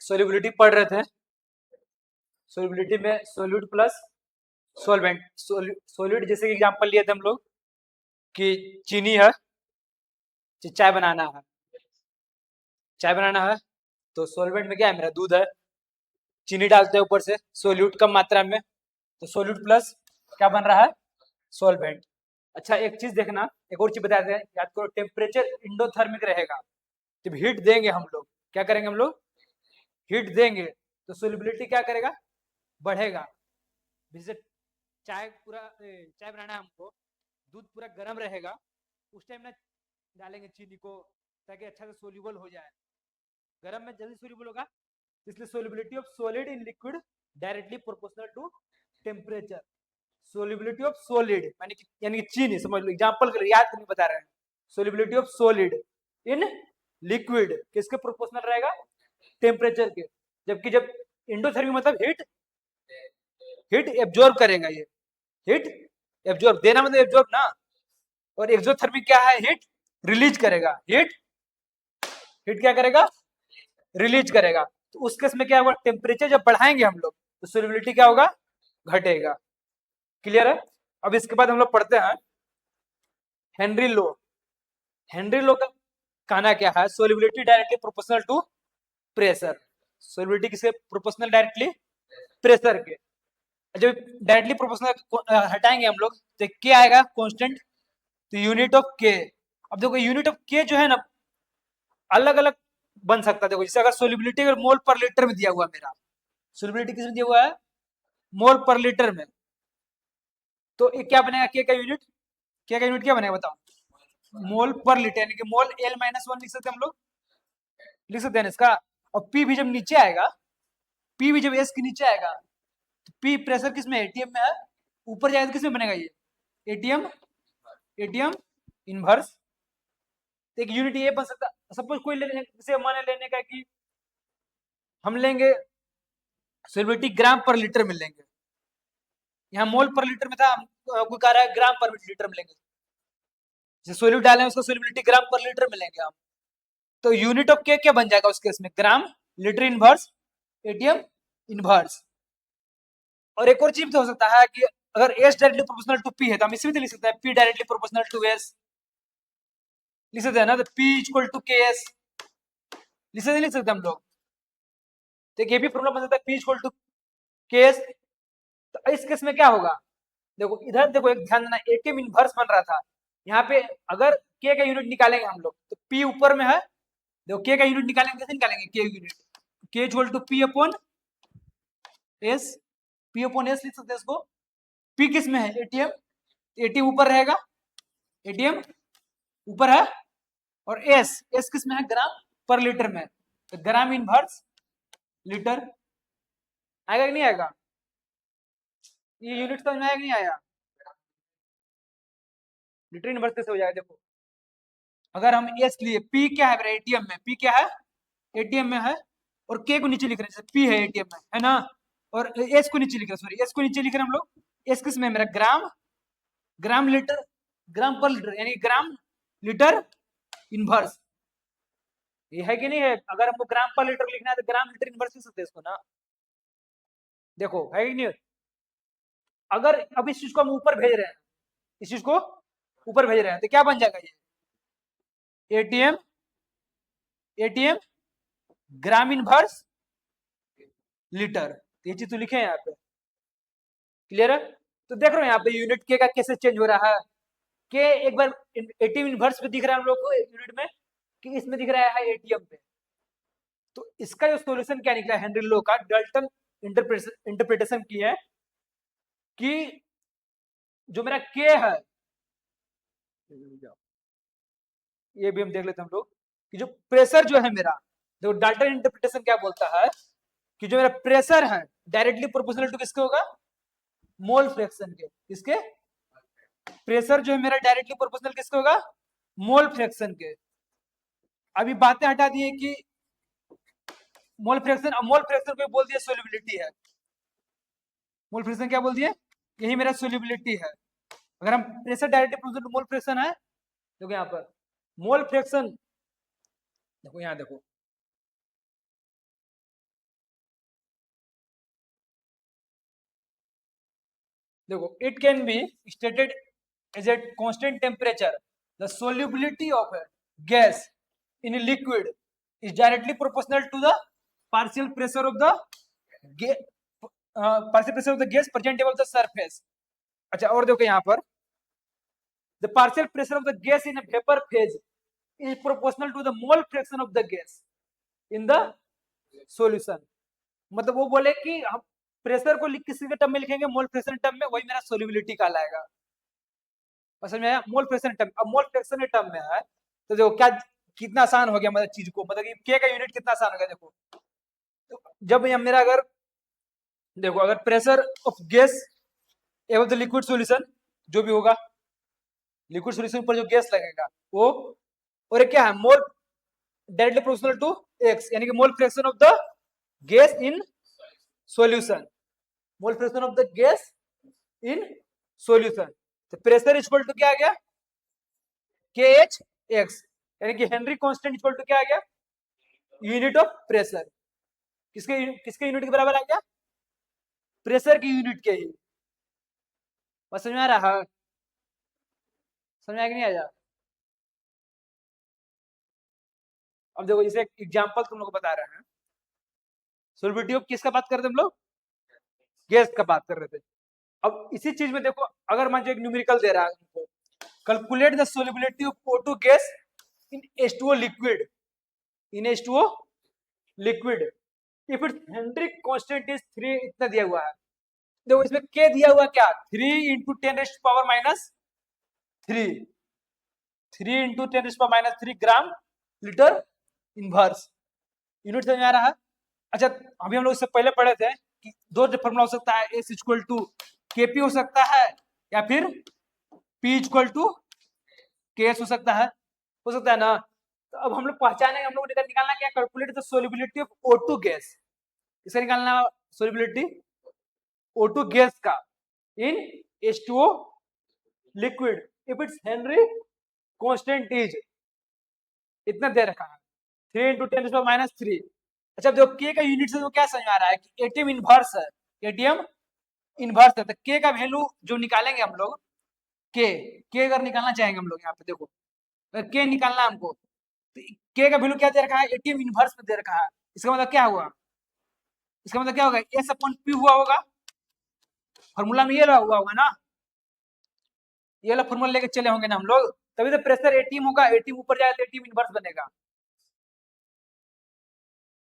Solubility पढ़ रहे थे। सोल्युबिलिटी में सोल्यूट प्लस सोलवेंट। सोल्यूट जैसे कि एग्जांपल लिए थे हम लोग कि चीनी है, चाय बनाना है, चाय बनाना है तो सोलवेंट में क्या है, मेरा दूध है, चीनी डालते हैं ऊपर से, सोल्यूट कम मात्रा में, तो सोल्यूट प्लस क्या बन रहा है, सोलवेंट। अच्छा एक चीज देखना, एक और चीज बताते हैं, याद करो, टेम्परेचर इंडोथर्मिक रहेगा। जब हीट देंगे हम लोग, क्या करेंगे हम लोग, हीट देंगे तो सोल्युबिलिटी क्या करेगा, बढ़ेगा। जैसे चाय बनाना है हमको, दूध पूरा गर्म रहेगा, उस टाइम ना डालेंगे चीनी को ताकि अच्छा से सोल्यूबल हो जाए। गर्म में जल्दी सोल्यूबल होगा, इसलिए solubility of solid in liquid directly proportional to temperature. Solubility of solid यानी कि चीनी, समझ लो, एग्जांपल के लिए याद नहीं बता रहे हैं। Solubility of solid in liquid किसके प्रोपोर्शनल रहेगा, टेम्परेचर के। जबकि जब इंडोथर्मिक मतलब हीट एब्जॉर्ब करेगा, ये हीट एब्जॉर्ब, देना मतलब एब्जॉर्ब ना, और एक्सोथर्मिक क्या है, हीट रिलीज करेगा। हीट हीट क्या करेगा, रिलीज करेगा। तो उस केस में क्या होगा, टेम्परेचर जब बढ़ाएंगे हम लोग तो सोल्युबिलिटी क्या होगा, घटेगा। क्लियर है। अब इसके बाद हम लोग पढ़ते हैं हेनरी लो। हेनरी लो का कहना क्या है, solubility directly proportional to pressure. Solubility किसके प्रोपोर्शनल, डायरेक्टली प्रेशर के। जब डायरेक्टली प्रोपोर्शनल हटाएंगे हम लोग तो क्या आएगा, कांस्टेंट, तो यूनिट ऑफ के। अब देखो यूनिट ऑफ के जो है ना, अलग अलग बन सकता है। देखो जैसे अगर सोल्युबिलिटी अगर मोल पर लीटर में दिया हुआ, मेरा सोल्युबिलिटी किस में दिया हुआ है, मोल पर लीटर में, तो ये क्या बनेगा, के का यूनिट, के का यूनिट क्या बनेगा बताओ, मोल पर लीटर, यानी कि मोल L-1 लिख सकते हैं हम लोग, लिख सकते हैं इसका। और पी भी जब नीचे आएगा, पी भी जब एस के नीचे आएगा, तो पी प्रेशर किस में, एटीएम में है, ऊपर जाएगा तो किस में बनेगा ये, एटीएम, एटीएम इनवर्स। तो एक यूनिट ये बन सकता है। सपोज कोई जैसे मान लेने का कि हम लेंगे सोल्युबिलिटी ग्राम पर लीटर में लेंगे, यहाँ मोल पर लीटर में था, कोई कह रहा है ग्राम पर लीटर में लेंगे, जैसे सोल्यूट डाले उसका सोल्युबिलिटी ग्राम पर लीटर में लेंगे हम, तो यूनिट ऑफ के क्या बन जाएगा उस केस में, ग्राम लीटर इनवर्स एटीएम इनवर्स। और एक और चीज तो हो सकता है कि अगर S directly proportional to P है तो हम इसी में लिख सकते हैं P directly proportional to S, लिख सकते हैं ना, तो P equal to K S, लिख सकते हम लोग। तो ये भी प्रॉब्लम बन सकता है, P equal to K S. तो इस केस में क्या होगा, देखो इधर देखो, एक ध्यान देना, एटीएम इनवर्स बन रहा था, यहाँ पे अगर के का यूनिट निकालेंगे हम लोग तो पी ऊपर में है, देखो के का यूनिट निकालेंगे, कैसे निकालेंगे, K unit, K equal to P upon S, P upon S लिख सकते हैं इसको। पी किस में है, एटीएम, एटीएम ऊपर रहेगा, एटीएम ऊपर है, और एस, एस किस में है, ग्राम पर लीटर में, तो ग्राम इनवर्स लीटर। आएगा कि नहीं आएगा, ये यूनिट समझ में आया कि नहीं आया, लीटर इनवर्स कैसे हो जाएगा, देखो अगर हम एस लिए, पी क्या है मेरा एटीएम में, पी क्या है एटीएम में है, और के को नीचे लिख रहे हैं, पी है एटीएम में है ना, और एस को नीचे लिख रहे हैं, सॉरी एस को नीचे लिख रहे हैं हम लोग। एस किस में है मेरा, ग्राम, ग्राम लीटर, ग्राम पर लीटर, यानी ग्राम लीटर इनवर्स। ये है कि नहीं है, अगर हमको ग्राम पर लीटर लिखना है तो ग्राम लीटर इनवर्स लिख सकते हैं इसको ना, देखो है कि नहीं। अगर अब इस चीज को हम ऊपर भेज रहे हैं, इस चीज को ऊपर भेज रहे हैं तो क्या बन जाएगा ये, एटीएम, एटीएम ग्राम इनवर्स लीटर, ये चीज तो लिखे हैं यहाँ पे। क्लियर है। तो देख रहे हो यहाँ पे यूनिट के का कैसे चेंज हो रहा है, के एक बार एटीएम इनवर्स पे दिख रहा है हम लोग को यूनिट में, कि इसमें दिख रहा है एटीएम पे। तो इसका जो सॉल्यूशन क्या निकला हेनरी लो का, डल्टन इंटरप्रिटेशन की है कि जो मेरा के है, ये भी हम देख लेते हैं हम लोग, कि जो प्रेशर जो है मेरा, देखो डाल्टन इंटरप्रिटेशन क्या बोलता है कि जो मेरा प्रेशर है डायरेक्टली प्रोपोर्शनल टू किसके होगा, मोल फ्रैक्शन के, किसके, प्रेशर जो है मेरा डायरेक्टली प्रोपोर्शनल किसके होगा, मोल फ्रैक्शन के। अभी बातें हटा दिए कि मोल फ्रैक्शन, अब मोल फ्रैक्शन को बोल दिया सोल्युबिलिटी है, मोल फ्रैक्शन क्या बोल दिए, यही मेरा सोल्युबिलिटी है। अगर हम pressure directly proportional to mole fraction है, देखो यहाँ पर मोल फ्रैक्शन, देखो यहाँ देखो देखो, it can be stated as a constant temperature the solubility of gas in liquid is directly proportional to the partial pressure of the partial pressure of the gas present above the surface. अच्छा, और देखो यहाँ पर the partial pressure of the gas in vapour phase is proportional to the mole fraction of the gas in the solution. मतलब वो बोले कि हम प्रेशर को किसी के टर्म में लिखेंगे, मोल फ्रैक्शन टर्म में, वही मेरा सोल्यूबिलिटी कहलाएगा। समझ में आया? मोल फ्रैक्शन टर्म, अब मोल फ्रैक्शन टर्म में है तो देखो क्या कितना आसान हो गया, मतलब चीज को, मतलब कि के का यूनिट कितना आसान हो गया। देखो तो जब ये मेरा अगर देखो अगर प्रेशर ऑफ गैस एवं द लिक्विड सॉल्यूशन जो भी होगा, लिक्विड सॉल्यूशन पर जो गैस लगेगा वो, और ये क्या है, मोल डायरेक्टली प्रोपोर्शनल टू एक्स, यानी कि मोल fraction of the gas in solution, mole fraction of the gas in solution. तो प्रेशर इक्वल टू क्या आ गया, के एच एक्स, यानी कि हेनरी कांस्टेंट इक्वल टू क्या आ गया, यूनिट ऑफ प्रेशर। किसके किसके यूनिट के बराबर आ गया, प्रेशर की यूनिट के ही। बस समझ में आ रहा है? समझ में आ कि नहीं आया? अब देखो जैसे एग्जांपल तुम लोग को बता रहे हैं, सोल्यूबिलिटी ऑफ किसका बात कर रहे थे हम लोग, गैस का बात कर रहे थे। अब इसी चीज में देखो, अगर मान एक न्यूमेरिकल दे रहा है हमको, calculate the solubility of O2 gas in H2O liquid, in H2O liquid if it's Henry constant is 3, इतना दिया हुआ है। देखो इसमें के दिया हुआ क्या, 3 इंटू 10⁻³ 3 इंटू 10⁻³ ग्राम लीटर इनवर्स। यूनिट समझ में आ रहा है? अच्छा, अभी हम लोग इससे पहले पढ़े थे कि दो फॉर्मूला हो सकता है, एस इक्वल टू केपी हो सकता है, या फिर P equal to K S हो सकता है ना। तो अब हम लोग पहचानेंगे, हम लोग निकालना क्या, calculate the solubility of O2 gas, इसे निकालना सोल्युबिलिटी O2 गैस का इन H2O liquid if it's Henry constant is, इतना दे रखा है 3 इंटू 10⁻³ अच्छा, जो के का यूनिट से तो क्या समझ आ रहा है कि एटीएम इनवर्स है, एटीएम इनवर्स है। तो के का वैल्यू जो निकालेंगे हम लोग, के अगर निकालना चाहेंगे हम लोग, यहाँ पे देखो अगर के निकालना हमको, तो के का वैल्यू क्या दे रखा है, एटीएम इनवर्स में दे रखा है। इसका मतलब क्या हुआ, इसका मतलब क्या होगा, एस अपॉन पी हुआ होगा, फॉर्मूला में ये हुआ होगा ना, ये वाला फॉर्मूला लेके चले होंगे ना हम लोग, तभी तो प्रेशर एटीएम होगा, एटीएम ऊपर जाएगा तो एटीएम इनवर्स बनेगा।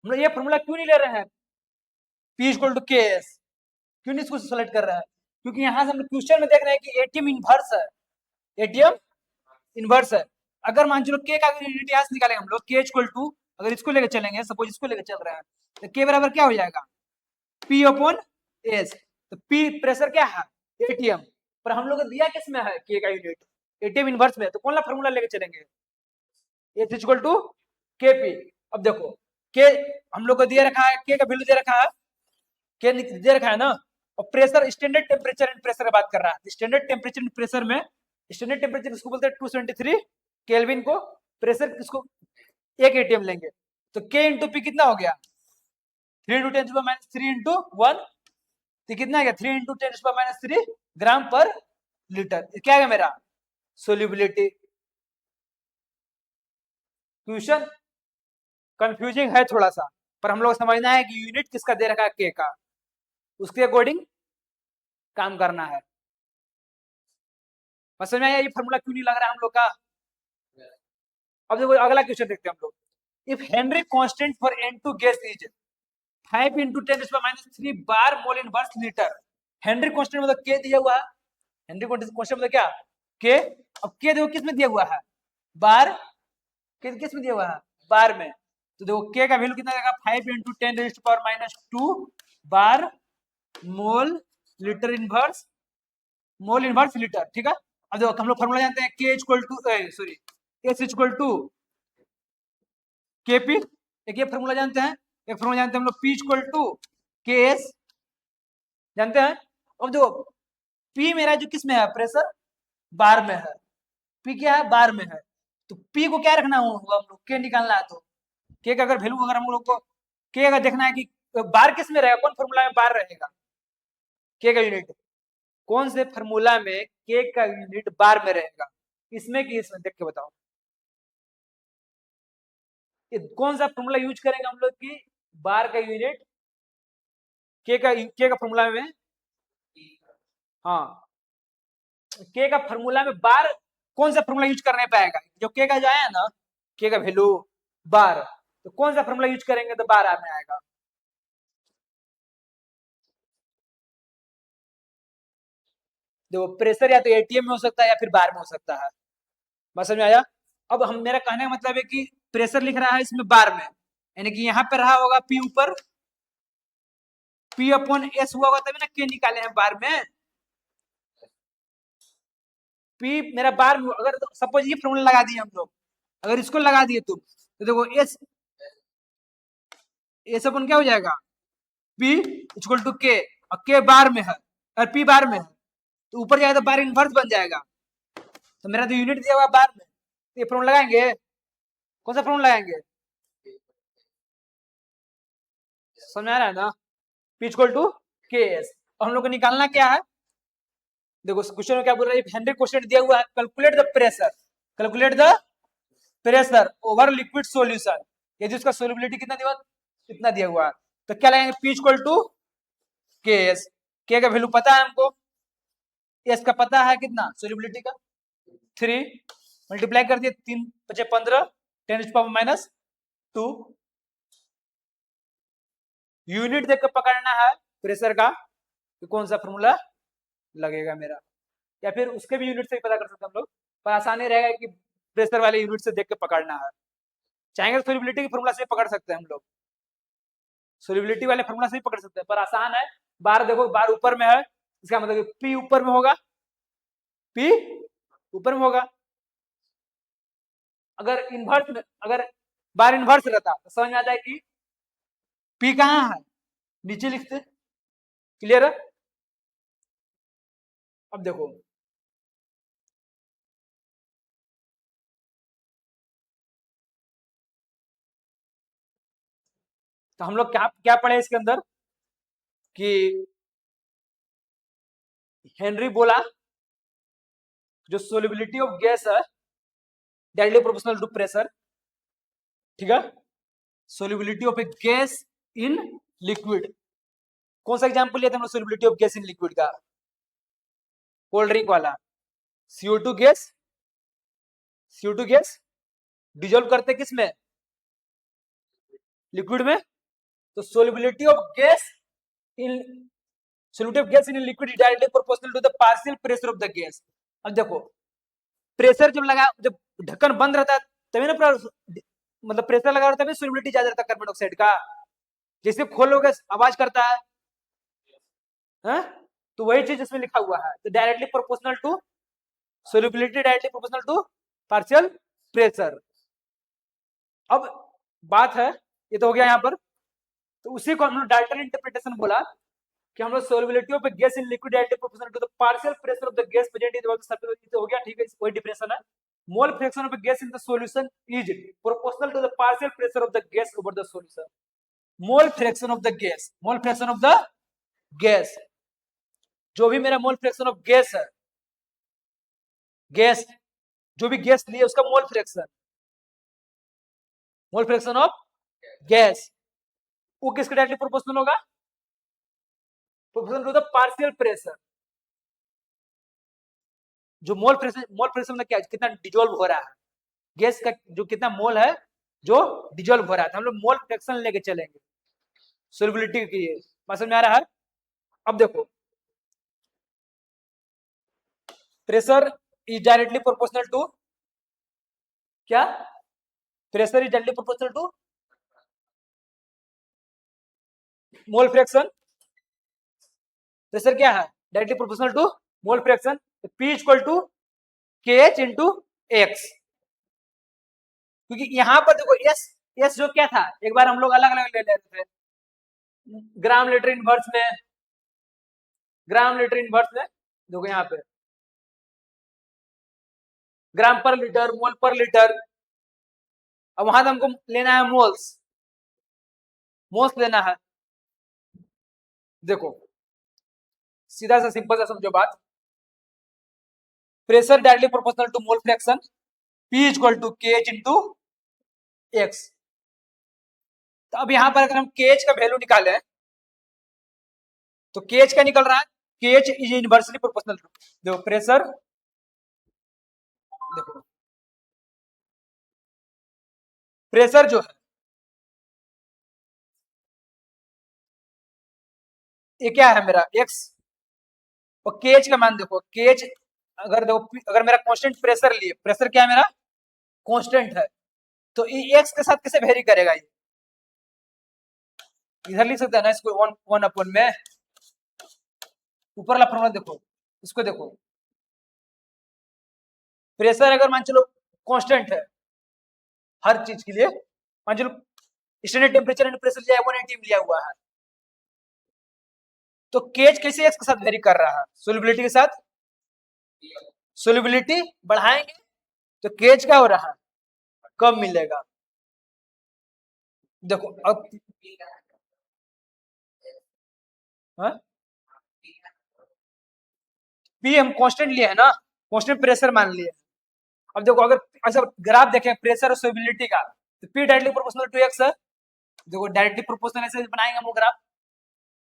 हम लोग ये फॉर्मूला क्यों नहीं ले रहे हैं, P equal to K S, क्यों नहीं इसको सेलेक्ट कर रहा है, क्योंकि यहाँ से हम लोग क्वेश्चन में देख रहे हैं कि एटीएम इनवर्स है, एटीएम इनवर्स है। अगर मान लो के का यूनिट यहाँ से निकालेंगे हम लोग, के इक्वल टू, अगर इसको लेकर चलेंगे, सपोज इसको लेकर चल रहे हैं, तो के बराबर क्या हो जाएगा, पी अपॉन एस। तो पी प्रेशर क्या है, एटीएम, पर हम लोग को दिया किस में है, के का यूनिट एटीएम इनवर्स में, तो कौन सा फॉर्मूला लेकर चलेंगे, S equal to K P. अब देखो के हम लोग को दिया रखा है, के का वैल्यू दे रखा है, के दे रखा है ना, और pressure standard temperature and pressure की बात कर रहा है। स्टैंडर्ड टेम्परेचर एंड प्रेशर में, स्टैंडर्ड टेम्परेचर किसको बोलते हैं, 273 केल्विन को, प्रेशर किसको, एक एटीएम लेंगे, तो के इंटू पी कितना हो गया, 3 इंटू 10⁻³ इंटू 1, तो कितना आ गया, 3 इंटू 10⁻³ ग्राम पर लीटर। क्या है मेरा सोल्यूबिलिटी। क्वेश्चन कंफ्यूजिंग है थोड़ा सा, पर हम लोग समझना है कि यूनिट किसका दे रखा है, के का, उसके अकॉर्डिंग काम करना है। बस समझ में आया ये फॉर्मूला क्यों नहीं लग रहा है हम लोग का। अब देखो अगला क्वेश्चन देखते हैं हम लोग, if Henry constant for N2 gas is 5 into 10⁻³ bar mole inverse litre. Henry constant मतलब के दिया हुआ है, हेनरी कांस्टेंट मतलब क्या, के। अब के देखो किस में दिया हुआ है, बार, के किस में दिया हुआ है, बार में। तो देखो के का वैल्यू कितना आएगा, 5 into 10⁻² bar mole litre inverse, mole inverse litre, ठीक है। अब देखो हम लोग फॉर्मूला जानते हैं, K equal to sorry S equal to K P, एक ये फॉर्मूला जानते हैं, एक फॉर्मूला जानते हैं हम लोग, P equal to K S जानते हैं। अब देखो पी मेरा जो किस में है, प्रेशर बार में है, पी क्या है, बार में है, तो पी को क्या रखना होगा हम लोग, के निकालना है, तो के का अगर वैल्यू अगर हम लोग को के अगर देखना है कि बार किस में रहेगा, कौन फॉर्मूला में बार रहेगा, के का यूनिट, कौन से फॉर्मूला में के का यूनिट बार में रहेगा, इसमें कि इसमें, देख के बताओ ये कौन सा फॉर्मूला यूज करेंगे हम लोग की बार का यूनिट के का फॉर्मूला में। हाँ, के का फॉर्मूला में बार कौन सा फॉर्मूला यूज करने पाएगा, जो के का जो आया ना, के का वैल्यू बार, तो कौन सा फॉर्मूला यूज करेंगे तो बार में आएगा। देखो प्रेशर या तो एटीएम में हो सकता है या फिर बार में हो सकता है, बस समझ में आया। अब हम, मेरा कहने का मतलब है कि प्रेशर लिख रहा है इसमें बार में, यानी कि यहाँ पे रहा होगा पी ऊपर, पी अपॉन एस हुआ होगा तभी ना के निकाले हैं बार में। पी मेरा बार में, अगर सपोज ये फॉर्मूला लगा दिए हम लोग, अगर इसको लगा दिए तुम तो देखो एस, एस अपन क्या हो जाएगा, पी इक्वल टू के, और के बार में है और पी बार में है तो ऊपर जाएगा तो बार इनवर्स बन जाएगा, तो मेरा तो यूनिट दिया हुआ बार में, तो ये फॉर्मूला लगाएंगे, कौन सा फॉर्मूला लगाएंगे, समझ आ रहा है ना, P equal to K S. और हम लोग को निकालना क्या है, देखो क्वेश्चन में क्या बोल रहा है, हेनरी क्वेश्चन दिया हुआ है, calculate the pressure, calculate the pressure over liquid solution, यदि उसका सोल्युबिलिटी कितना दिया, कितना दिया हुआ है, तो क्या लगाएंगे, P equal to K S, के का वैल्यू पता है हमको, एस का पता है कितना सोल्युबिलिटी का, 3 मल्टीप्लाई कर दिए, 3 बचे 15, 10⁻², यूनिट देख कर पकड़ना है प्रेशर का कि कौन सा फॉर्मूला लगेगा मेरा, या फिर उसके भी यूनिट से पता कर सकते हैं हम लोग, पर आसानी रहेगा कि प्रेशर वाले यूनिट से देख के पकड़ना है, चाहेंगे तो सोल्युबिलिटी की फॉर्मूला से पकड़ सकते हैं हम लोग, सोल्युबिलिटी वाले फॉर्मूला से ही पकड़ सकते हैं, पर आसान है। बार देखो, बार ऊपर में है, इसका मतलब पी ऊपर में होगा, पी ऊपर में होगा, अगर इन्वर्स में, अगर बार इन्वर्स रहता तो समझ में आ जाए कि पी कहाँ है, नीचे लिखते, क्लियर है। अब देखो तो हम लोग क्या क्या पढ़े इसके अंदर कि हेनरी बोला जो सोल्युबिलिटी ऑफ गैस है डायरेक्टली प्रोपोर्शनल टू प्रेशर, ठीक है, solubility of A gas in liquid, कौन सा एग्जांपल लिया था हमने solubility of gas in liquid का, कोल्ड ड्रिंक वाला, CO2 gas, CO2 gas dissolve करते किस में, लिक्विड में, तो solubility of gas in, solubility of gas in liquid is directly proportional to the partial pressure of the gas. अब देखो pressure जब लगा, जब ढक्कन बंद रहता है तभी ना, मतलब प्रेशर लगा रहता है तभी सोल्युबिलिटी ज्यादा रहता है कार्बन डाइऑक्साइड का, जैसे खोलोगे आवाज करता है, तो वही चीज इसमें लिखा हुआ है, तो directly proportional to solubility, directly proportional to partial pressure. अब बात है, ये तो हो गया यहाँ पर, तो उसी को हम लोग डाल्टन इंटरप्रिटेशन बोला कि हम लोग solubility of gas in liquid directly proportional to the partial pressure of the gas present in the surface, तो हो गया, ठीक है, वही डिफरेंशियल है। Mole fraction of gas in the solution is proportional to the partial pressure of the gas over the solution, mole fraction of the gas, mole fraction of the gas, जो भी मेरा मोल फ्रैक्शन ऑफ गैस है, gas जो भी gas लिए उसका mole fraction, mole fraction of gas, वो किसके डायरेक्टली प्रोपोर्शनल होगा, proportional to the partial pressure, जो मोल फ्रैक्शन में क्या, कितना डिजोल्व हो रहा है गैस का, जो कितना मोल है जो डिजोल्व हो रहा है, तो हम लोग मोल फ्रैक्शन लेके चलेंगे सोल्युबिलिटी की, समझ में आ रहा है। अब देखो pressure is directly proportional to क्या, pressure is directly proportional to mole fraction, pressure क्या है directly proportional to mole fraction, P equal to K H into x, क्योंकि यहाँ पर देखो एस जो क्या था, एक बार हम लोग अलग अलग ले लेते थे, ग्राम लीटर इनवर्स में, ग्राम लीटर इनवर्स में देखो यहाँ पे ग्राम पर लीटर, मोल पर लीटर, अब वहां तो हमको लेना है मोल्स, मोल्स लेना है, देखो सीधा सा सिंपल सा समझो बात, pressure directly proportional to mole fraction, P equal to KH into X. तो अब यहां पर अगर हम KH का वैल्यू निकालें तो KH क्या निकल रहा है, KH is inversely proportional to, देखो प्रेशर, देखो प्रेशर जो है ये क्या है मेरा x, और KH का मान देखो, KH अगर देखो अगर मेरा कांस्टेंट प्रेशर लिए, प्रेशर क्या है मेरा कांस्टेंट है, तो ये x के साथ कैसे वेरी करेगा, ये इधर लिख सकते हैं ना इसको, वन वन अपॉन में ऊपर वाला फॉर्मूला देखो, इसको देखो, प्रेशर अगर मान चलो कांस्टेंट है हर चीज के लिए, मान चलो स्टैंडर्ड टेम्परेचर एंड प्रेशर लिया 180 लिया हुआ है, तो केज कैसे एक्स के साथ वेरी कर रहा है, सोलिबिलिटी के साथ, सोलिबिलिटी बढ़ाएंगे तो केज क्या हो रहा है, कम मिलेगा। देखो अब पी हम कांस्टेंट लिए है ना, कांस्टेंट प्रेशर मान लिए। अब देखो अगर अच्छा ग्राफ देखें प्रेशर और सोलिबिलिटी का, तो P directly proportional to X है, देखो डायरेक्टली प्रोपोर्शनल ऐसे बनाएंगे हम वो ग्राफ।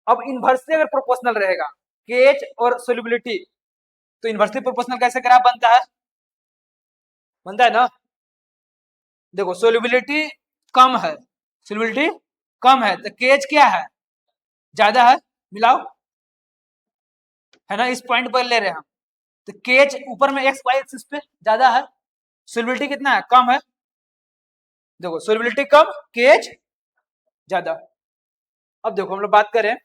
अब इनवर्सली अगर प्रोपोर्शनल रहेगा केएच और सोलिबिलिटी, तो इनवर्सली प्रोपोर्शनल कैसे ग्राफ बनता है, बनता है ना, देखो सोलिबिलिटी कम है, सोलिबिलिटी कम है तो केएच क्या है, ज्यादा है, मिलाओ, है ना, इस पॉइंट पर ले रहे हैं हम, तो केएच ऊपर में एक्स वाई एक्सिस पे ज्यादा है, सोलिबिलिटी कितना है, कम है, देखो सोलिबिलिटी कम केएच ज्यादा। अब देखो हम लोग बात करें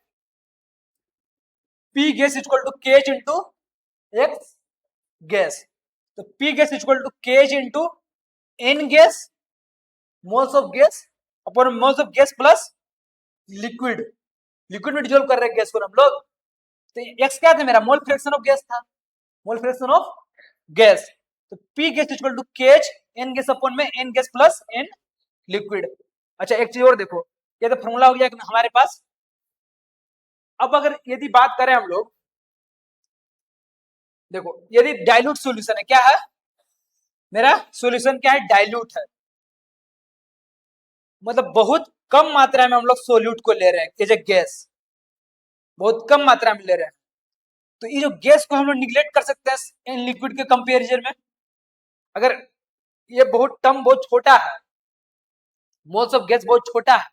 P gas equal to KH into x gas, तो P gas equal to KH into n gas moles of gas upon moles of gas plus liquid, liquid में डिजोल्व कर रहे हैं गैस को हम लोग, तो एक्स क्या था मेरा, मोल फ्रैक्शन ऑफ गैस था, मोल फ्रैक्शन ऑफ गैस, तो P gas equal to KH n gas upon में n gas plus n liquid. अच्छा एक चीज और देखो, ये तो फॉर्मूला हो गया हमारे पास। अब अगर यदि बात करें हम लोग, देखो यदि डाइल्यूट सॉल्यूशन है, क्या है मेरा सॉल्यूशन, क्या है डाइल्यूट है, मतलब बहुत कम मात्रा में हम लोग सोल्यूट को ले रहे हैं एज ए गैस, बहुत कम मात्रा में ले रहे हैं, तो ये जो गैस को हम लोग निग्लेक्ट कर सकते हैं इन लिक्विड के कंपेरिजन में। अगर ये बहुत टर्म बहुत छोटा है, मोल्स ऑफ गैस बहुत छोटा है,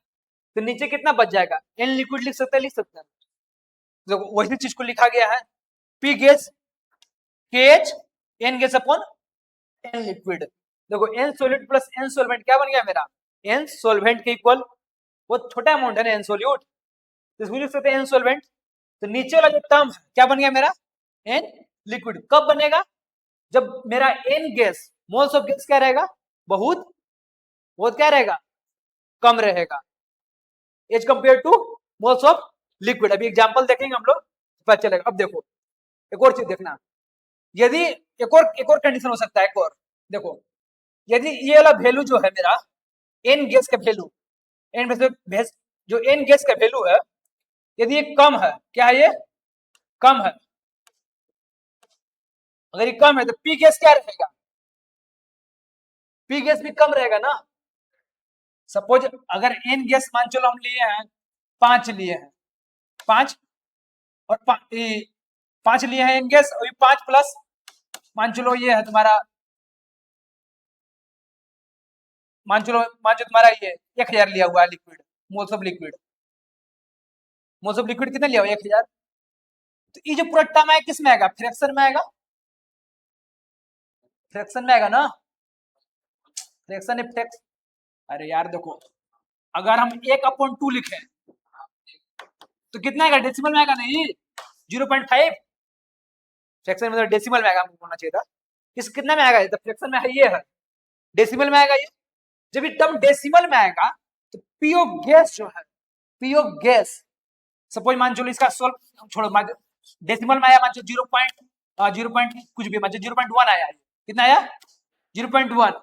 तो नीचे कितना बच जाएगा, एन लिक्विड लिख सकते हैं, लिख सकते हैं, देखो वही चीज को लिखा गया है, P gas KH n gas upon n liquid, देखो n solute plus n solvent क्या बन गया मेरा, एन सोलवेंट के इक्वल, बहुत छोटा अमाउंट है ना एन सोल्यूट, तो इसको लिख सकते हैं एन सोलवेंट, तो नीचे वाला जो टर्म है क्या बन गया मेरा, एन लिक्विड, कब बनेगा, जब मेरा N gas moles of gas क्या रहेगा, बहुत बहुत क्या रहेगा, कम रहेगा as compare to moles of liquid. अभी एग्जांपल देखेंगे हम लोग पता चलेगा। अब देखो एक और चीज देखना, यदि एक और कंडीशन हो सकता है, एक और देखो, यदि ये वाला वैल्यू जो है मेरा एन गैस का वैल्यू, एन जो एन गैस का वैल्यू है, यदि ये कम है, क्या है ये कम है, अगर ये कम है तो पी गैस क्या रहेगा, पी गैस भी कम रहेगा ना। सपोज अगर एन गैस मान चलो हम लिए हैं 5 लिए हैं, 5 और 5 लिए हैं एन गैस, और 5 प्लस मान चलो ये है तुम्हारा, मान चलो तुम्हारा ये 1000 लिया हुआ है liquid, moles of liquid, moles of liquid कितना लिया हुआ 1000, तो ये जो पूरा टर्म है किस में आएगा, फ्रैक्शन में आएगा, फ्रैक्शन में आएगा ना, फ्रैक्शन इफेक्ट। अरे यार देखो अगर हम 1/2 लिखें तो कितना आएगा, डेसिमल में आएगा नहीं, 0.5, फ्रैक्शन में तो डेसिमल में आएगा, हमको होना चाहिए था, इस कितना में आएगा, ये तो फ्रैक्शन में है, ये है डेसिमल में आएगा, ये जब ये टर्म डेसिमल में आएगा तो पी ऑफ गैस जो है, पी ऑफ गैस, सपोज मान चलो इसका सोल्व छोड़ो, डेसिमल में आया मान चलो 0. कुछ भी मान चलो 0.1 आया, कितना आया 0.1,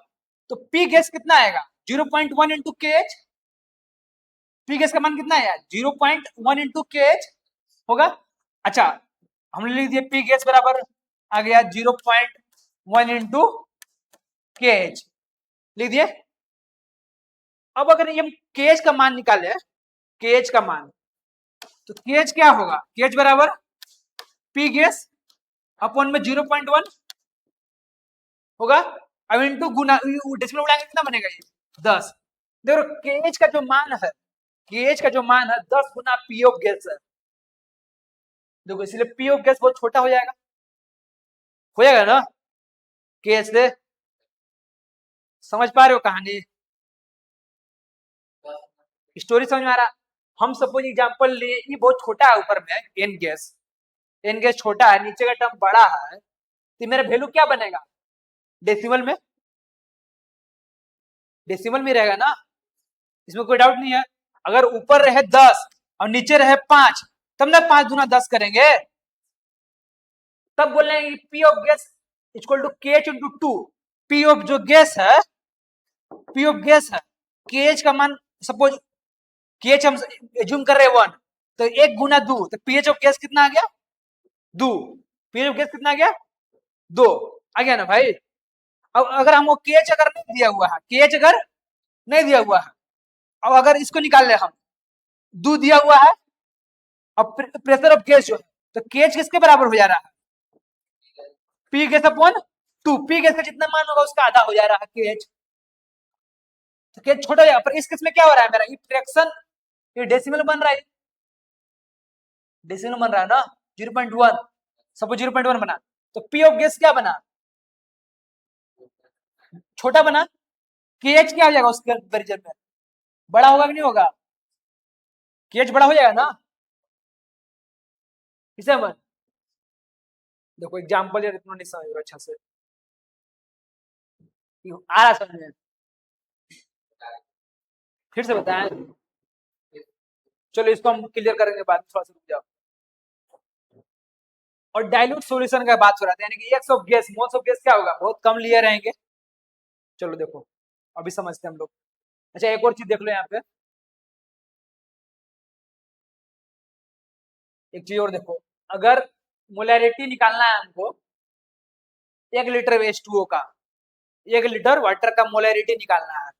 तो पी गैस कितना आएगा 0.1 इंटू के एच, पी गैस का मान कितना आया 0.1 इंटू के एच होगा। अच्छा हमने लिख दिया पी गैस बराबर आ गया 0.1 इंटू के एच, लिख दिए। अब अगर ये के एच का मान निकाले, के एच का मान, तो के एच क्या होगा, के एच बराबर पी गैस अपॉन में 0.1 होगा। अब इंटू गुना, डेसिमल उड़ाएंगे कितना बनेगा ये 10। देखो के एच का जो मान है, के एच का जो मान है 10 गुना पी ऑफ गैस है। देखो इसलिए पी ऑफ गैस बहुत छोटा हो जाएगा ना के एच से। समझ पा रहे हो कहानी, स्टोरी समझ में आ रहा। हम सपोज एग्जांपल लिए, ये बहुत छोटा है ऊपर में एन गैस, एन गैस छोटा है, नीचे का टर्म बड़ा है, तो मेरा वैल्यू क्या बनेगा, डेसिमल में, डेसिमल में रहेगा ना, इसमें कोई डाउट नहीं है। अगर ऊपर रहे 10 और नीचे रहे 5, तब ना 5 गुना 10 करेंगे, तब बोलेंगे P of gas equal to K H into 2। P of जो गैस है, पी ऑफ गैस है, के एच का मान सपोज के एच हम एज्यूम कर रहे हैं 1, तो 1 गुना 2, तो पीएच ऑफ गैस कितना आ गया 2। पीएच ऑफ गैस कितना आ गया 2 आ गया ना भाई। अब अगर हमको के एच अगर नहीं दिया हुआ है, के एच अगर नहीं दिया हुआ है, अब अगर इसको निकाल ले हम, 2 दिया हुआ है, अब प्रेशर ऑफ गैस जो है, तो के एच किसके बराबर हो जा रहा है, P gas upon 2। P gas का जितना मान होगा उसका आधा हो जा रहा है के एच, तो के एच छोटा हो जाएगा। पर इस केस में क्या हो रहा है मेरा, ये फ्रैक्शन, ये डेसिमल बन रहा है, डेसिमल बन रहा है ना 0.1, सपोज 0.1 बना, तो पी ऑफ गैस क्या बना, छोटा बना। के एच क्या हो जाएगा उसके कंपेरिजन में, बड़ा होगा कि नहीं होगा, के एच बड़ा हो जाएगा ना। किसे मन, देखो एग्जांपल यार इतना नहीं समझ अच्छा से, आ रहा समझ में, फिर से बताएं। चलो इसको हम क्लियर करेंगे बाद में, थोड़ा सा रुक जाओ। और डाइल्यूट सॉल्यूशन का बात हो रहा था, यानी कि x of gas, moles of gas क्या होगा, बहुत कम लिए रहेंगे। चलो देखो अभी समझते हैं हम लोग। अच्छा एक और चीज देख लो यहाँ पे, एक चीज और देखो, अगर मोलैरिटी निकालना है हमको 1 लीटर H2O का, 1 लीटर वाटर का मोलैरिटी निकालना है,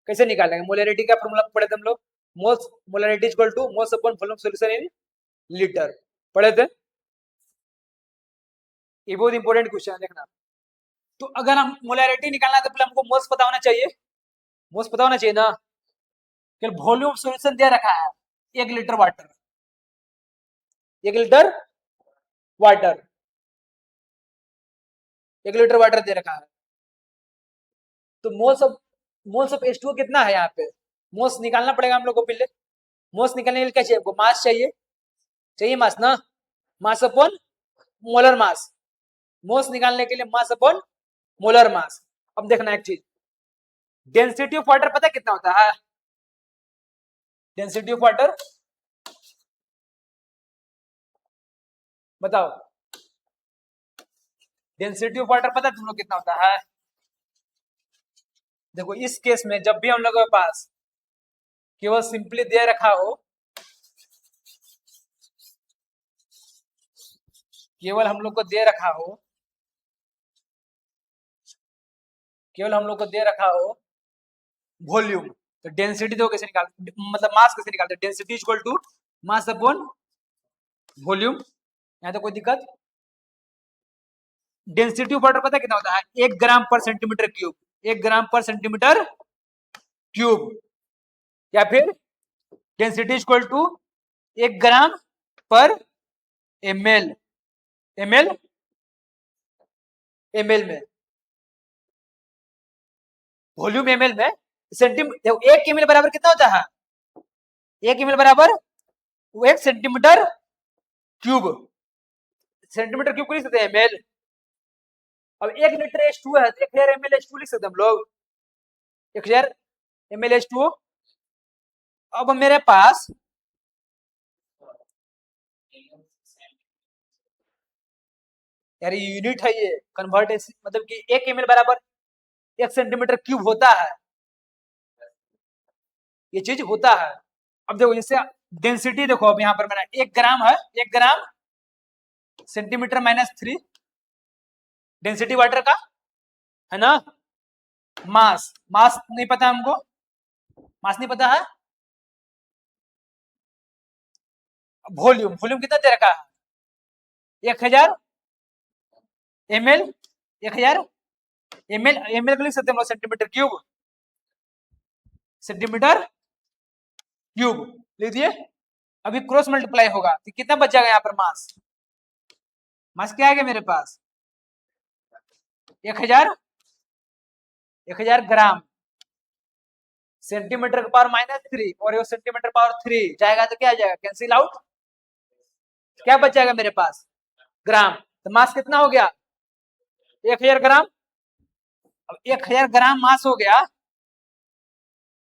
कैसे निकालेंगे, मोलैरिटी का फॉर्मूला पढ़े थे हम लोग, moles molarity equal two moles upon volume solution in litre, पढ़े थे। ये बहुत इंपॉर्टेंट क्वेश्चन है देखना। तो अगर हम मोलैरिटी निकालना है तो पहले हमको मोल्स पता होना चाहिए, मोल्स पता होना चाहिए ना। केवल वॉल्यूम सॉल्यूशन दे रखा है 1 litre water, 1 litre water, 1 litre water दे रखा है, तो मोल्स ऑफ H2O कितना है यहाँ पे, मोल्स निकालना पड़ेगा हम लोग को पहले। मोल्स निकालने के लिए क्या चाहिए आपको, मास चाहिए, चाहिए मास ना, mass upon molar mass, moles निकालने के लिए मास अपॉन मोलर मास। अब देखना एक चीज, डेंसिटी ऑफ वाटर पता कितना होता है, डेंसिटी ऑफ वाटर बताओ, डेंसिटी ऑफ वाटर पता तुम लोग कितना होता है। देखो इस केस में जब भी हम लोगों के पास केवल सिंपली दे रखा हो, केवल हम लोग को दे रखा हो, केवल हम लोग को दे रखा हो वॉल्यूम, तो डेंसिटी तो कैसे निकाल, मतलब मास कैसे निकालते हैं, density equal to mass upon volume, यहाँ तो कोई दिक्कत। डेंसिटी ऑफ वाटर पता कितना होता है, 1 ग्राम पर सेंटीमीटर क्यूब, 1 ग्राम पर सेंटीमीटर क्यूब, या फिर डेंसिटी इक्वल टू 1 ग्राम पर ml, ml, ml में, वॉल्यूम ml में, सेंटीमीटर 1 ml बराबर कितना होता है, 1 ml बराबर 1 सेंटीमीटर क्यूब, सेंटीमीटर क्यूब को लिख सकते हैं ml। अब 1 लीटर H2 है तो 1000 ml H2 लिख सकते हैं हम लोग, 1000 ml H2। अब मेरे पास यार यूनिट है ये कन्वर्ट, मतलब कि 1 ml बराबर 1 सेंटीमीटर क्यूब होता है, ये चीज होता है। अब देखो इससे डेंसिटी देखो, अब यहाँ पर मेरा 1 ग्राम है, 1 ग्राम सेंटीमीटर -3 डेंसिटी वाटर का है ना। मास मास नहीं पता हमको, मास नहीं पता है। वॉल्यूम वॉल्यूम कितना दे रखा है? 1000 ml, 1000 ml, ml को लिख सकते हैं सेंटीमीटर क्यूब, सेंटीमीटर क्यूब लिख दिए। अभी क्रॉस मल्टीप्लाई होगा तो कितना बच जाएगा यहाँ पर मास? मास क्या आएगा मेरे पास? 1000 ग्राम सेंटीमीटर का पावर -3 और ये सेंटीमीटर पावर 3 जाएगा तो क्या आ जाएगा? Cancel out. क्या बच जाएगा मेरे पास? ग्राम। तो मास कितना हो गया? 1000 ग्राम। अब 1000 ग्राम मास हो गया,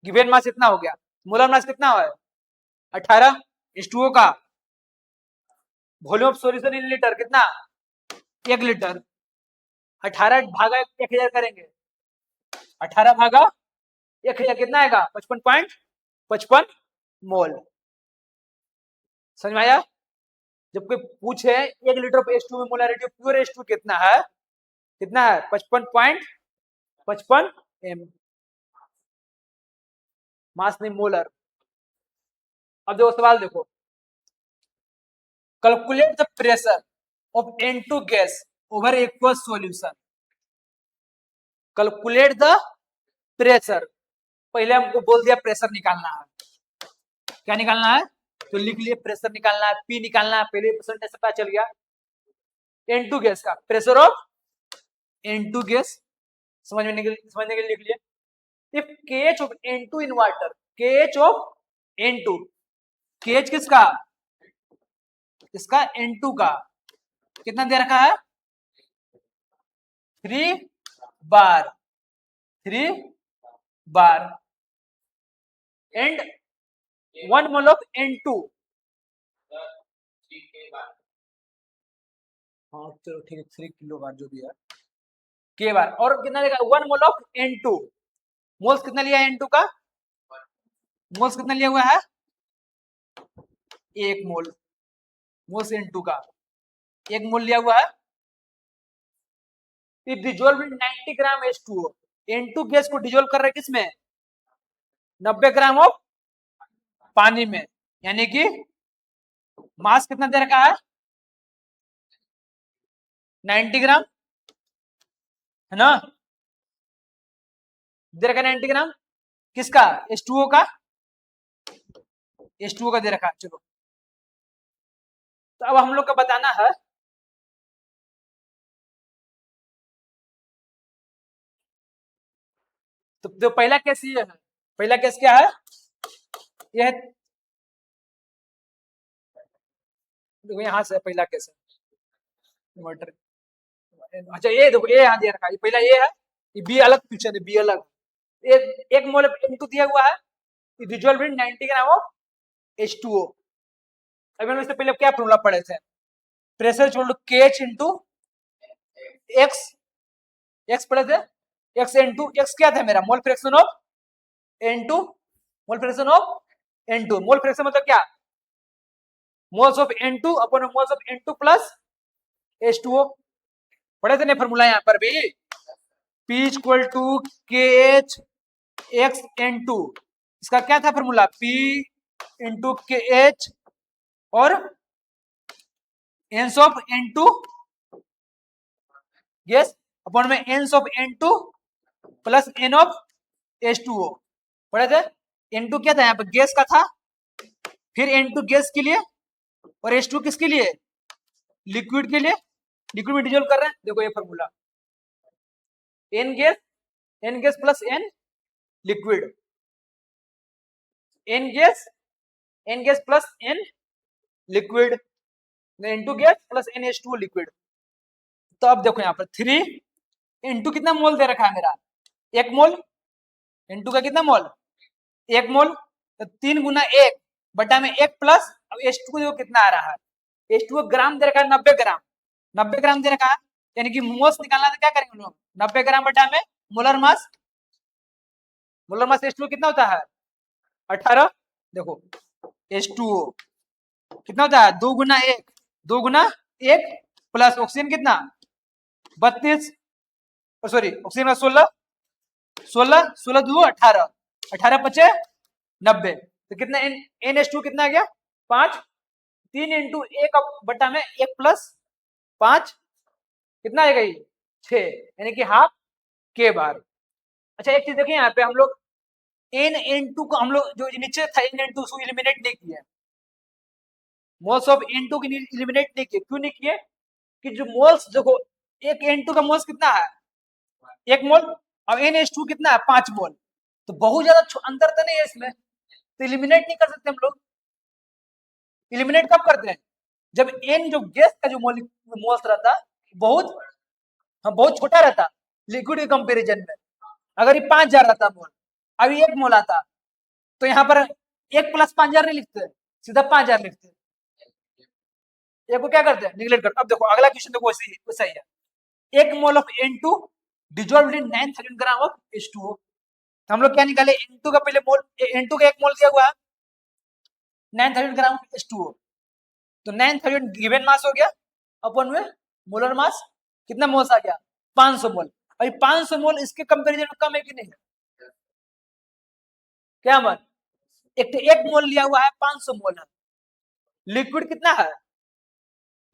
गिवन मास कितना हो गया? मोलर मास कितना है? 18 H2O का volume of solution in litre कितना? 1 लीटर। 18 भागा 1000 करेंगे, 18 भागा 1000 कितना आएगा? 55.55 मोल। समझ में आया? जब कोई पूछे 1 लीटर ऑफ H2 में मोलरिटी प्योर H2 कितना है, कितना है? 55.55 m। मास नहीं, मोलर। अब देखो सवाल देखो, calculate the pressure of N2 gas over aqueous solution. Calculate the pressure, पहले हमको बोल दिया प्रेशर निकालना है। क्या निकालना है? तो लिख लिए प्रेशर निकालना है, पी निकालना है, पहले परसेंटेज पता चल गया। N2 गैस का प्रेशर ऑफ N2 गैस समझने के लिए लिख लिए। If KH of N2 in water, KH of N2, KH किसका? इसका N2 का कितना दे रखा है? 3 बार, 3 बार एंड 1 मोल ऑफ N2। हाँ चलो ठीक है, 3 किलो बार जो भी है के बार, और कितना देगा? 1 मोल ऑफ N2। मोल्स कितना लिया है N2 का? मोल्स कितना लिया हुआ है? 1 मोल। मोल्स N2 का 1 मोल लिया हुआ है। If dissolve in 90 gram H2O, N2 gas को डिजोल्व कर रहे हैं किसमें? 90 ग्राम ऑफ पानी में, यानी कि मास कितना दे रखा है? 90 ग्राम है ना, दे रखा 90 ग्राम किसका? H2O का, H2O का दे रखा। चलो तो अब हम लोग का बताना है तो पहला केस ये है। पहला केस क्या है? ये देखो यहाँ से पहला केस है मोटर। अच्छा ये देखो, ये यहाँ दे रखा है, ये पहला ये है, ये बी अलग क्वेश्चन है, बी अलग। एक मोल N2 दिया हुआ है, dissolve in 90 gram of H2O। अभी हम इससे पहले क्या फॉर्मूला पढ़े थे? प्रेशर छोड़ KH इंटू एक्स, एक्स पढ़े थे, एक्स N2। एक्स क्या था मेरा? Mole fraction of N2, mole fraction of N2। Mole fraction मतलब क्या? Moles of N2 upon moles of N2 plus H2O। पढ़े थे ना फॉर्मूला यहाँ पर भी, P equal to KH X N2। इसका क्या था फॉर्मूला? P इंटू KH और एन्स ऑफ N2 गैस अपॉन में ns of N2 plus N of H2O। पढ़े थे? N2 क्या था यहाँ पर? गैस का था, फिर N2 गैस के लिए और H2 किसके लिए? लिक्विड के लिए। लिक्विड में डिजोल्व कर रहे हैं, देखो ये formula, N gas plus N liquid, N gas plus N liquid, N2 gas plus NH2 liquid. तो अब देखो यहाँ पर 3 N2 कितना मोल दे रखा है मेरा? 1 मोल। N2 का कितना मोल? 1 मोल। तो 3 गुना 1 बटा में 1 प्लस, अब H2 देखो कितना आ रहा है? H2 ग्राम दे रखा है 90 ग्राम, 90 ग्राम दे रखा है, यानी कि मोल्स निकालना तो क्या करेंगे लोग? 90 ग्राम बटा में molar mass. Molar mass H2 कितना होता है? 18। देखो H2O कितना होता है? 2 गुना 1, 2 गुना 1 प्लस ऑक्सीजन कितना 32, सॉरी ऑक्सीजन का 16, 16 16 2 18, 18 पचे 90, तो कितना NH2 कितना आ गया 5, 3 इंटू 1 बटा में 1 प्लस 5 कितना आएगा ये 6, यानी कि हाफ के बार। अच्छा एक चीज देखिए यहाँ पे हम लोग NN2 को हम लोग जो नीचे था NN2 उसको एलिमिनेट नहीं किया, मोल्स ऑफ N2 की एलिमिनेट नहीं किए, क्यों नहीं किए कि जो मोल्स देखो एक N2 का मोल्स कितना है 1 मोल और NH2 कितना है 5 मोल, तो बहुत ज्यादा अंतर तो नहीं है इसमें, तो एलिमिनेट नहीं कर सकते हम लोग। एलिमिनेट कब करते हैं जब N जो गैस का जो मोल्स रहता बहुत बहुत छोटा रहता लिक्विड के कंपेरिजन में। अगर ये 5000 रहता मोल, अभी 1 मोल आता, तो यहाँ पर 1 प्लस 5000 नहीं लिखते, सीधा 5000 लिखते, एक को क्या करते हैं निगलेक्ट करते। अब देखो अगला क्वेश्चन देखो वैसा ही है, 1 mole of N2 dissolved in 9,000 gram of H2O। हम लोग क्या निकाले N2 का पहले मोल, N2 का 1 मोल दिया हुआ है 9,000 ग्राम ऑफ H2O, तो 9,000 गिवन मास हो गया अपन में मोलर मास कितना मोल्स आ गया 500 मोल। अभी 500 मोल इसके कंपैरिजन में कम है कि नहीं है, क्या मन एक मोल लिया हुआ है 500 मोल है, लिक्विड कितना है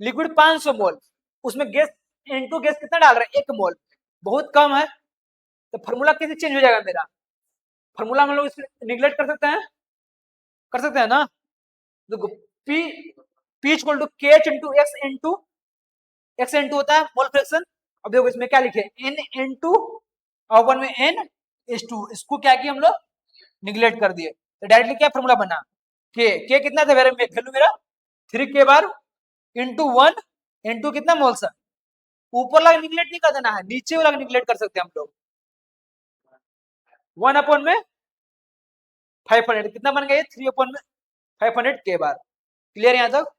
लिक्विड 500 मोल, उसमें गैस N2 गैस कितना डाल रहा है 1 मोल, बहुत कम है, तो फॉर्मूला कैसे चेंज हो जाएगा मेरा, फॉर्मूला हम लोग इसको निगलेक्ट कर सकते हैं ना, देखो P equal to KH into X N2 होता है मोल फ्रैक्शन। अब देखो इसमें क्या लिखे NN2 और वन में NH2, इसको क्या किया हम लोग निगलेक्ट कर दिए, तो डायरेक्टली क्या फॉर्मूला बना के कितना था वैल्यू मेरा 3 के बार इंटू 1 N2 कितना मोल्स है, ऊपर वाला निगलेक्ट नहीं कर देना है, नीचे वाला निगलेक्ट कर सकते हैं हम लोग, 1 अपॉन में 500 कितना बन गया 3 अपॉन में 500 के बार। क्लियर यहाँ तक।